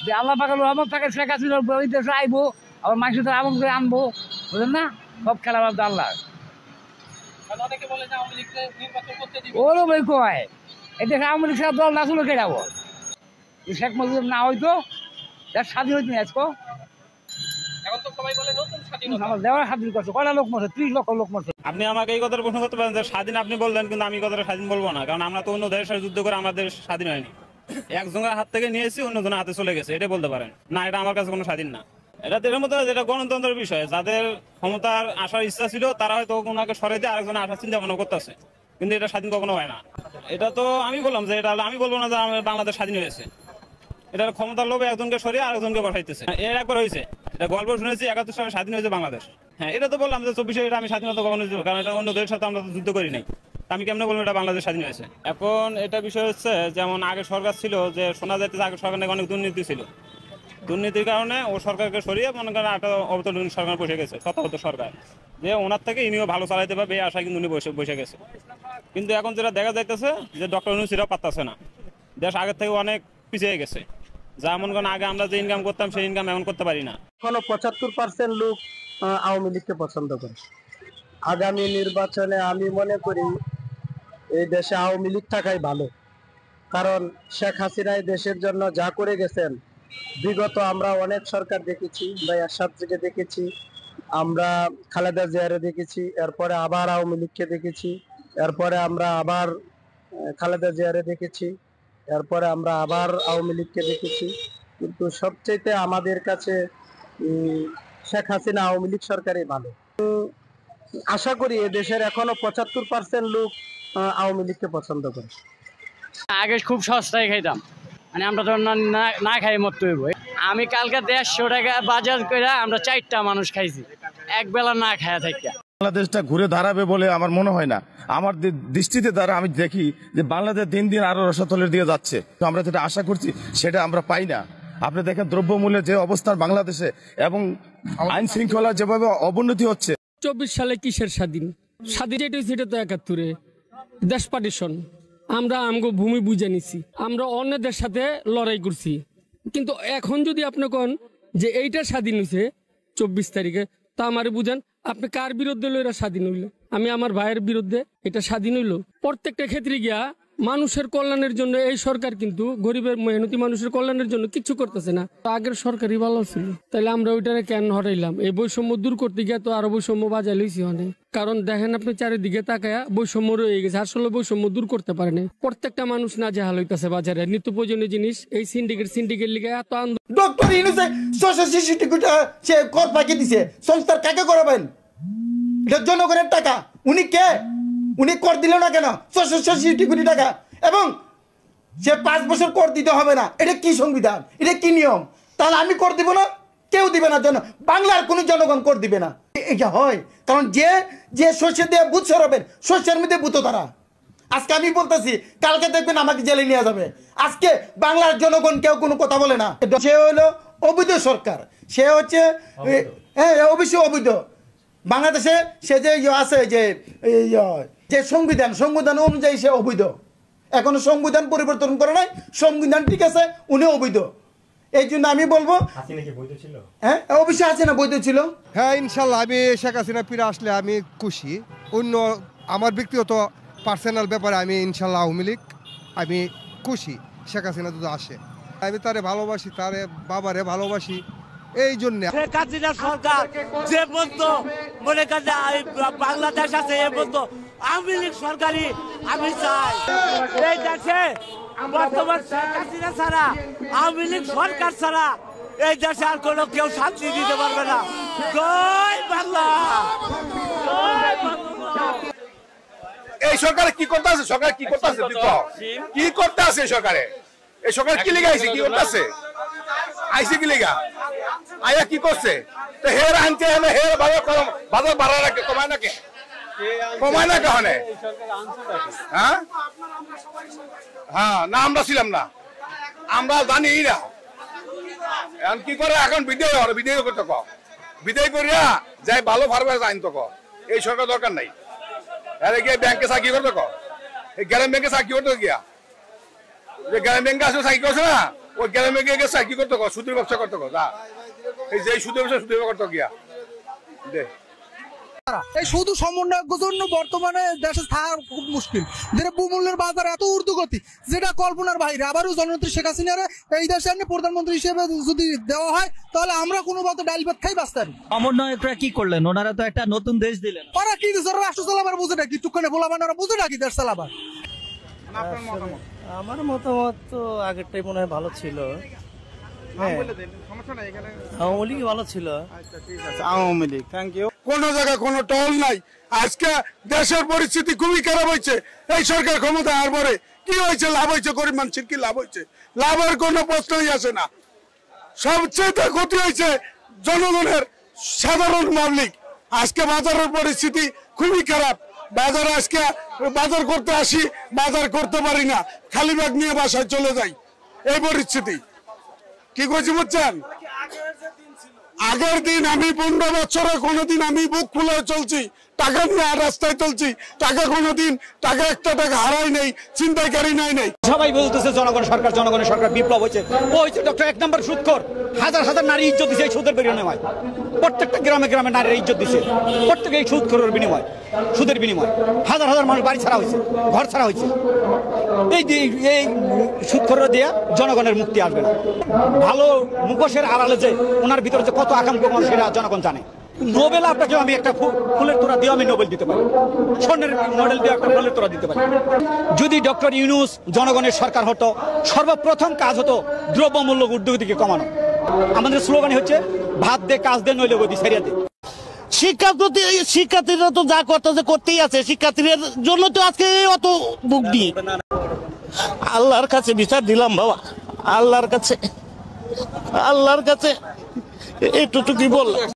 যে আল্লাহ পাকালো আমার টাকা শেখ হাসিনা ওই দেশে আইবো আবার মানুষের তো আমল করে আনবো, বুঝলেন না? সব খেলা বাদ আল্লাহ। ওরও বই কয় এই দেশে আওয়ামী লীগ দল না ছিল কেটাবো, শেখ মুজিব না হইতো যার স্বাধীন হইতো না আজকে। আপনি আমাকে এই কথার প্রশ্ন করতে পারেন যে স্বাধীন আপনি বললেন, কিন্তু আমি কথাটা স্বাধীন বলবো না, কারণ আমরা তো অন্য দেশের সাথে যুদ্ধ করে আমাদের স্বাধীন হয়নি। একজনের হাত থেকে নিয়েছি অন্যজনের হাতে চলে গেছে, এটা বলতে পারেন না। এটা আমার কাছে কোনো স্বাধীন না। এটা এর মধ্যে যেটা গণতন্ত্রের বিষয়, যাদের ক্ষমতার আসার ইচ্ছা ছিল তারা হয়তো ওনাকে সরাইতে আরেকজনের আসার চিন্তা ভাবনা করতেছে, কিন্তু এটা স্বাধীন কখনো হয় না। এটা তো আমি বললাম যে এটা আমি বলবো না যে বাংলাদেশ স্বাধীন হয়েছে। এটার ক্ষমতার লোভে একজনকে সরিয়ে আরেকজনকে বসাইতেছে। এর একবার হয়েছে, এটা গল্প শুনেছি ৭১ সালে স্বাধীন হয়েছে বাংলাদেশ। হ্যাঁ, এটা তো বললাম যে ২৪ এটা আমি স্বাধীনতা কখনো, কারণ এটা অন্য দেশের সাথে আমরা যুদ্ধ করি নাই। আমি কেমনে বলবো এটা বাংলাদেশ স্বাধীন হয়েছে? এখন এটা বিষয় হচ্ছে যেমন আগে সরকার ছিল, যে শোনা যাইতেছে আগে সরকার নাকি অনেক দুর্নীতি ছিল। দুর্নীতির কারণে ও সরকারকে সরিয়ে মনে করেন একটা অবতরণ সরকার বসে গেছে, তথাগত সরকার, যে ওনার থেকে ইনিও ভালো চালাইতে পারবে এই আশায় কিন্তু উনি বসে গেছে। কিন্তু এখন যেটা দেখা যাইতেছে যে ডক্টর ইউনূস এটাও পারতেছে না। দেশ আগের থেকে অনেক পিছিয়ে গেছে। যা মনে করেন আগে আমরা যে ইনকাম করতাম সেই ইনকাম এখন করতে পারি না। এখনো ৭৫% লোক আওয়ামী লীগকে পছন্দ করে। আগামী নির্বাচনে আমি মনে করি এই দেশে আওয়ামী লীগ থাকাই ভালো, কারণ শেখ হাসিনা দেশের জন্য যা করে গেছেন। বিগত আমরা অনেক সরকার দেখেছি, ভাই এরশাদ থেকে দেখেছি, আমরা খালেদা জিয়ারে দেখেছি, এরপরে আবার আওয়ামী লীগকে দেখেছি, এরপরে আমরা আবার খালেদা জিয়ারে দেখেছি, এরপরে আমরা আবার আওয়ামী লীগকে দেখেছি। কিন্তু সবচেয়ে আমাদের কাছে শেখ হাসিনা আওয়ামী লীগ সরকারই ভালো। আশা করি দেশের এখনো ৭৫% লোক আওয়ামী লীগকে পছন্দ করে। আগে খুব সস্তায় খাইতাম, মানে আমরা তো না খাই মরতে হইব। আমি কালকে ১৫০ টাকা বাজার করে আমরা ৪টা মানুষ খাইছি, এক বেলা না খায়া থাকি। বাংলাদেশটা ঘুরে দাঁড়াবে বলে আমার মনে হয় না। আমার দৃষ্টিতে দ্বারা আমি দেখি যে বাংলাদেশ দিন দিন আরো রসাতলের দিকে যাচ্ছে। আমরা যেটা আশা করছি সেটা আমরা পাই না। আপনি দেখেন দ্রব্যমূল্যের যে অবস্থান বাংলাদেশে এবং আইন শৃঙ্খলা যেভাবে অবনতি হচ্ছে। ২৪ সালে কিসের স্বাধীন? স্বাধীন যেটা তো ৭১-এ দেশ পার্টিশন। আমরা আমগো ভূমি বুঝে নিছি, আমরা অন্যদের সাথে লড়াই করছি। কিন্তু এখন যদি আপনি কোন যে এইটা স্বাধীন হয়েছে ২৪ তারিখে, তা আমারে বুঝান আপনি কার বিরুদ্ধে লইরা স্বাধীন হইল? আমি আমার ভাইয়ের বিরুদ্ধে এটা স্বাধীন হইল? প্রত্যেকটা ক্ষেত্রে গিয়া মানুষের কল্যাণের জন্য এই সরকার কিন্তু গরিবের মেহনতি মানুষের কল্যাণের জন্য কিছু করতেছে না। আগের সরকারই ভালো ছিল, তাহলে আমরা ওইটারে কেন হরাইলাম? এই বৈষম্য দূর করতে গিয়ে তো আরো বৈষম্য বাজাই লইছি অনেক। কারণ দেখেন আপনি চারিদিকে তাকায়া বৈষম্য রয়ে গেছে, আসলে বৈষম্য দূর করতে পারে নাই। প্রত্যেকটা মানুষ না যে হাল হইতেছে বাজারে নিত্য প্রয়োজনীয় জিনিস, এই সিন্ডিকেট লিগে এত আন্দোলন। ডক্টর ইউনূস ৬৬ কোটি টাকা সে কর পাকিয়ে দিছে, সংস্কার কাকে করাবেন? এটা জনগণের টাকা। উনি কে? উনি কর দিল না কেন? ৬৬ কোটি টাকা, এবং সে ৫ বছর কর দিতে হবে না। এটা কি সংবিধান? এটা কি নিয়ম? তাহলে আমি কর দিব না, কেউ দিবে না, বাংলার কোনো জনগণ কর দিবে না। এটা হয় কারণ যে শস্য দিয়ে বুথ সরাবেন, শস্যের মধ্যে বুথ তারা। আজকে আমি বলতেছি, কালকে দেখবেন আমাকে জেলে নিয়ে যাবে। আজকে বাংলার জনগণ কেউ কোনো কথা বলে না। সে হলো অবৈধ সরকার, সে হচ্ছে হ্যাঁ অবশ্যই অবৈধ। বাংলাদেশে সে যে আছে যে সংবিধান অনুযায়ী সে অবৈধ। এখনো সংবিধান পরিবর্তন করে নাই, সংবিধান ঠিক আছে, উনি অবৈধ। এই জন্য আমি বলবো হ্যাঁ অবশ্যই হাসিনা বৈধ ছিল। হ্যাঁ ইনশাল্লাহ আমি শেখ হাসিনা ফিরে আসলে আমি খুশি। অন্য আমার ব্যক্তিগত পার্সোনাল ব্যাপারে আমি ইনশাল্লাহ আওয়ামী লীগ, আমি খুশি শেখ হাসিনা যদি আসে। আমি তারে ভালোবাসি, তারে বাবারে ভালোবাসি। এই জন্য শেখ হাসিনা সরকার যে বলতো মনে কাছে বাংলাদেশ আছে এ বলতো আওয়ামী লীগ সরকারি আমি চাই। এই দেশে বর্তমান শেখ হাসিনা ছাড়া, আওয়ামী লীগ সরকার ছাড়া এই দেশে আর কোনো কেউ শান্তি দিতে পারবে না। জয় বাংলা, জয় বাংলা। এই সরকারে কি করতে আছে? সরকার কি করতে আছে? কি করতে আছে সরকারে? এই সরকার কি লেগে আইছে? কি করতে আছে? আইসি কি লেগা আয়া কি করছে? তো হের আনতে হলে হের বাজার বাড়া রাখে, কমায় নাকি? কমায় না কারণে হ্যাঁ হ্যাঁ না আমরা ছিলাম না, আমরা জানি না। এখন কি করে? এখন বিদায় করতে ক, বিদায় করিয়া যাই ভালো ফার্মে আইন তো ক। এই সরকার দরকার নাই। আরে গিয়ে ব্যাংকে চাকরি করতে ক, এই গ্রাম ব্যাংকে চাকরি করতে গিয়া যে গ্রাম ব্যাংকে আসলে চাকরি করছে না, ওই গ্রামে গিয়ে গেছে কি করতো সুদের ব্যবসা করতো যা এই যে সুদের ব্যবসা করতো গিয়া দে এই শুধু সমন্বয়ের জন্য বর্তমানে দেশে থাকা খুব মুশকিল। দ্রব্যমূল্যের বাজার এত ঊর্ধ্বগতি যেটা কল্পনার বাইরে। আবারও জননেত্রী শেখ হাসিনার এই দেশে প্রধানমন্ত্রী হিসেবে যদি দেওয়া হয় তাহলে আমরা কোনো মতো ডাল ভাত খাই বাঁচতে পারি। সমন্বয়করা কি করলেন? ওনারা তো একটা নতুন দেশ দিলেন। ওরা কি রাষ্ট্র চালাবার বুঝে নাকি? টুকখানে বলাবার ওরা বুঝে নাকি দেশ চালাবার? আমার মতামত তো আগেরটাই মনে হয় ভালো ছিল। আওয়ামী লীগ ভালো ছিল। Awami League thank you. কোন জায়গায় কোনো টল নাই। আজকে দেশের পরিস্থিতি খুবই খারাপ হয়েছে। এই সরকার ক্ষমতা আর পরে কি হয়েছে? লাভ হয়েছে? গরিব মানুষের কি লাভ হয়েছে? লাভের কোনো প্রশ্নই আসে না। সবচেয়ে ক্ষতি হয়েছে জনগণের, সাধারণ পাবলিক। আজকে বাজারের পরিস্থিতি খুবই খারাপ। বাজারে আজকে বাজার করতে আসি, বাজার করতে পারি না, খালি ব্যাগ নিয়ে বাসায় চলে যাই। এই পরিস্থিতি কি করছি বুঝছেন? আগের দিন আমি 15 বছরে কোনোদিন আমি বুক খুলে চলছি, টাকা নিয়ে আর রাস্তায় চলছি, টাকা কোনোদিন টাকা একটা টাকা হারাই নেই, চিন্তাকারী নাই। সবাই বলতেছে জনগণের সরকার বিপ্লব হয়েছে। ও হচ্ছে ডক্টর 1 নম্বর সুদখোর। হাজার হাজার নারী ইজ্জত দিছে এই সুদের বিনিময়ে। প্রত্যেকটা গ্রামে গ্রামে নারীর ইজ্জত দিছে, প্রত্যেকে এই সুদখোরের বিনিময়, সুদের বিনিময়। হাজার হাজার মানুষ বাড়ি ছাড়া হয়েছে, ঘর ছাড়া হয়েছে। এই সুদখোররা দিয়ে জনগণের মুক্তি আসবে না। ভালো মুখোশের আড়ালে যে ওনার ভিতরে যে কত আকাঙ্ক্ষা সেটা জনগণ জানে। নোবেল আপনাকে আমি একটা ফুলের তোড়া দিয়ে আমি নোবেল দিতে পারি, স্বর্ণের মডেল দিয়ে একটা ফুলের তোড়া দিতে পারি। যদি ডক্টর ইউনূস জনগণের সরকার হতো, সর্বপ্রথম কাজ হতো দ্রব্যমূল্য ঊর্ধ্বগতিকে কমানো। আমাদের স্লোগান হচ্ছে ভাত দে, কাজ দে, নইলে গদি ছাড়িয়ে দে। শিক্ষার্থীরা তো যা করতেছে করতেই আছে। শিক্ষার্থীদের জন্য তো আজকে অত বুক দিয়ে আল্লাহর কাছে বিচার দিলাম বাবা, আল্লাহর কাছে একটু কি বললাম।